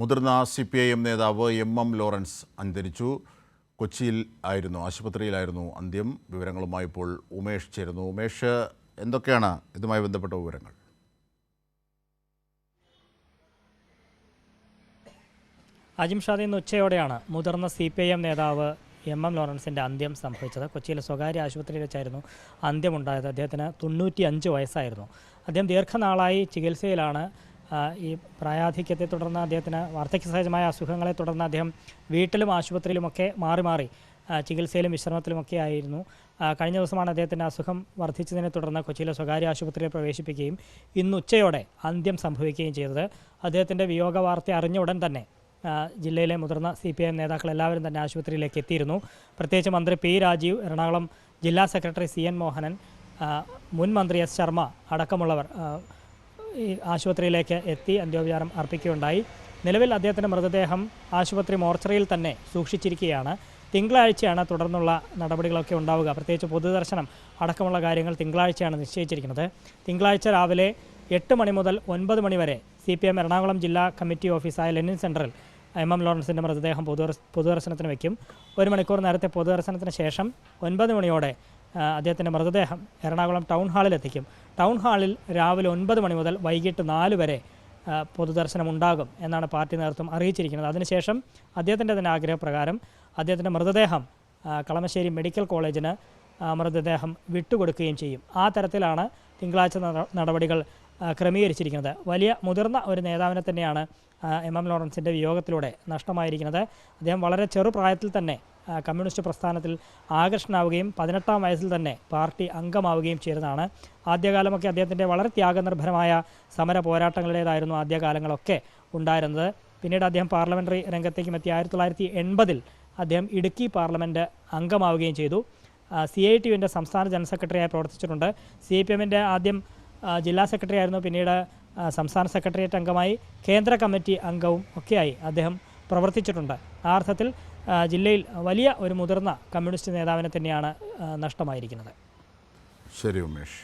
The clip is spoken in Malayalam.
മുതിർന്ന CPIM നേതാവ് MM ലോറൻസ് അന്തരിച്ചു. കൊച്ചിയിൽ ആയിരുന്നു, ആശുപത്രിയിലായിരുന്നു അന്ത്യം. വിവരങ്ങളുമായി ഇപ്പോൾ ഉമേഷ് ചേരുന്നു. ഉമേഷ്, എന്തൊക്കെയാണ് ഇതുമായി ബന്ധപ്പെട്ട വിവരങ്ങൾ? അജിം ഷാദി, ഇന്ന് ഉച്ചയോടെയാണ് മുതിർന്ന CPIM നേതാവ് MM ലോറൻസിൻ്റെ അന്ത്യം സംഭവിച്ചത്. കൊച്ചിയിലെ സ്വകാര്യ ആശുപത്രിയിൽ വെച്ചായിരുന്നു അന്ത്യമുണ്ടായത്. അദ്ദേഹത്തിന് 95 വയസ്സായിരുന്നു. അദ്ദേഹം ദീർഘനാളായി ചികിത്സയിലാണ്. ഈ പ്രായാധിക്യത്തെ തുടർന്ന് അദ്ദേഹത്തിന് വാർദ്ധക്യസഹജമായ അസുഖങ്ങളെ തുടർന്ന് അദ്ദേഹം വീട്ടിലും ആശുപത്രിയിലുമൊക്കെ മാറി മാറി ചികിത്സയിലും വിശ്രമത്തിലുമൊക്കെ ആയിരുന്നു. കഴിഞ്ഞ ദിവസമാണ് അദ്ദേഹത്തിൻ്റെ അസുഖം വർദ്ധിച്ചതിനെ തുടർന്ന് കൊച്ചിയിലെ സ്വകാര്യ ആശുപത്രിയിൽ പ്രവേശിപ്പിക്കുകയും ഇന്ന് ഉച്ചയോടെ അന്ത്യം സംഭവിക്കുകയും ചെയ്തത്. അദ്ദേഹത്തിൻ്റെ വിയോഗ വാർത്ത അറിഞ്ഞ ഉടൻ തന്നെ ജില്ലയിലെ മുതിർന്ന CPIM നേതാക്കൾ എല്ലാവരും തന്നെ ആശുപത്രിയിലേക്ക് എത്തിയിരുന്നു. പ്രത്യേകിച്ച് മന്ത്രി P രാജീവ്, എറണാകുളം ജില്ലാ സെക്രട്ടറി CN മോഹനൻ, മുൻ മന്ത്രി S ശർമ്മ അടക്കമുള്ളവർ ഈ ആശുപത്രിയിലേക്ക് എത്തി അന്ത്യോപചാരം അർപ്പിക്കുകയുണ്ടായി. നിലവിൽ അദ്ദേഹത്തിൻ്റെ മൃതദേഹം ആശുപത്രി മോർച്ചറിയിൽ തന്നെ സൂക്ഷിച്ചിരിക്കുകയാണ്. തിങ്കളാഴ്ചയാണ് തുടർന്നുള്ള നടപടികളൊക്കെ ഉണ്ടാവുക. പ്രത്യേകിച്ച് പൊതുദർശനം അടക്കമുള്ള കാര്യങ്ങൾ തിങ്കളാഴ്ചയാണ് നിശ്ചയിച്ചിരിക്കുന്നത്. തിങ്കളാഴ്ച രാവിലെ 8 മണി മുതൽ 9 മണി വരെ CPIM എറണാകുളം ജില്ലാ കമ്മിറ്റി ഓഫീസായ ലെനിൻ സെൻറ്ററിൽ MM ലോറൻസിൻ്റെ മൃതദേഹം പൊതുദർശനത്തിന് വയ്ക്കും. 1 മണിക്കൂർ നേരത്തെ പൊതുദർശനത്തിന് ശേഷം 9 മണിയോടെ അദ്ദേഹത്തിൻ്റെ മൃതദേഹം എറണാകുളം ടൗൺ ഹാളിലെത്തിക്കും. ടൗൺ ഹാളിൽ രാവിലെ 9 മണി മുതൽ വൈകിട്ട് 4 വരെ പൊതുദർശനം ഉണ്ടാകും എന്നാണ് പാർട്ടി നേതൃത്വം അറിയിച്ചിരിക്കുന്നത്. അതിനുശേഷം അദ്ദേഹത്തിൻ്റെ തന്നെ ആഗ്രഹപ്രകാരം അദ്ദേഹത്തിൻ്റെ മൃതദേഹം കളമശ്ശേരി മെഡിക്കൽ കോളേജിന് മൃതദേഹം വിട്ടുകൊടുക്കുകയും ചെയ്യും. ആ തരത്തിലാണ് തിങ്കളാഴ്ച നടപടികൾ ക്രമീകരിച്ചിരിക്കുന്നത്. വലിയ മുതിർന്ന ഒരു നേതാവിനെ തന്നെയാണ് MM ലോറൻസിൻ്റെ വിയോഗത്തിലൂടെ നഷ്ടമായിരിക്കുന്നത്. അദ്ദേഹം വളരെ ചെറുപ്രായത്തിൽ തന്നെ കമ്മ്യൂണിസ്റ്റ് പ്രസ്ഥാനത്തിൽ ആകർഷണമാവുകയും 18-ാം വയസ്സിൽ തന്നെ പാർട്ടി അംഗമാവുകയും ചെയ്തതാണ്. ആദ്യകാലമൊക്കെ അദ്ദേഹത്തിൻ്റെ വളരെ ത്യാഗനിർഭരമായ സമര പോരാട്ടങ്ങളുടേതായിരുന്നു ആദ്യകാലങ്ങളൊക്കെ ഉണ്ടായിരുന്നത്. പിന്നീട് അദ്ദേഹം പാർലമെൻ്ററി രംഗത്തേക്കും എത്തി. 1980-ൽ അദ്ദേഹം ഇടുക്കി പാർലമെൻറ്റ് അംഗമാവുകയും ചെയ്തു. CITUവിൻ്റെ സംസ്ഥാന ജനറൽ സെക്രട്ടറിയായി പ്രവർത്തിച്ചിട്ടുണ്ട്. CPIMൻ്റെ ആദ്യം ജില്ലാ സെക്രട്ടറി ആയിരുന്നു. പിന്നീട് സംസ്ഥാന സെക്രട്ടേറിയറ്റ് അംഗമായി, കേന്ദ്ര കമ്മിറ്റി അംഗവും ഒക്കെയായി അദ്ദേഹം പ്രവർത്തിച്ചിട്ടുണ്ട്. ആ അർത്ഥത്തിൽ ജില്ലയിൽ വലിയ ഒരു മുതിർന്ന കമ്മ്യൂണിസ്റ്റ് നേതാവിനെ തന്നെയാണ് നഷ്ടമായിരിക്കുന്നത്. ശരി ഉമേഷ്.